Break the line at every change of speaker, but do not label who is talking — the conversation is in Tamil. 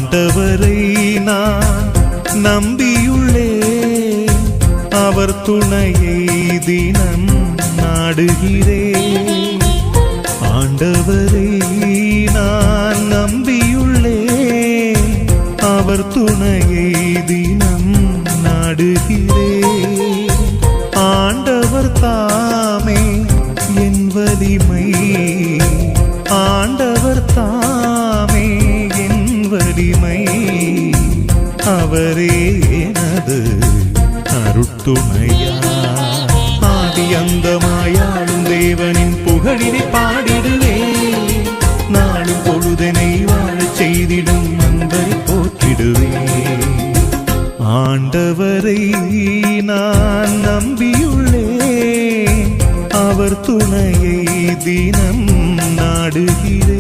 ஆண்டவரை நான் நம்பியுள்ளேன், அவர் துணையை தினம் நாடுகிறேன். ஆண்டவரை நான் நம்பியுள்ளேன், அவர் துணையை தினம் நாடுகிறேன். ஆண்டவர் தாமே என் வலிமை, ஆண்டவர் தாமே என் வலிமை, அவரே எனது அருட்துணையா. ஆதி அந்தமாயாளும் தேவனின் புகழினை பாடிடுவேன், நாளும் பொழுதனை வாழச் செய்திடும் நண்பரை போற்றிடுவேன். ஆண்டவரை நான் நம்பியுள்ளேன், அவர் துணையை தினம் நாடுகிறேன்.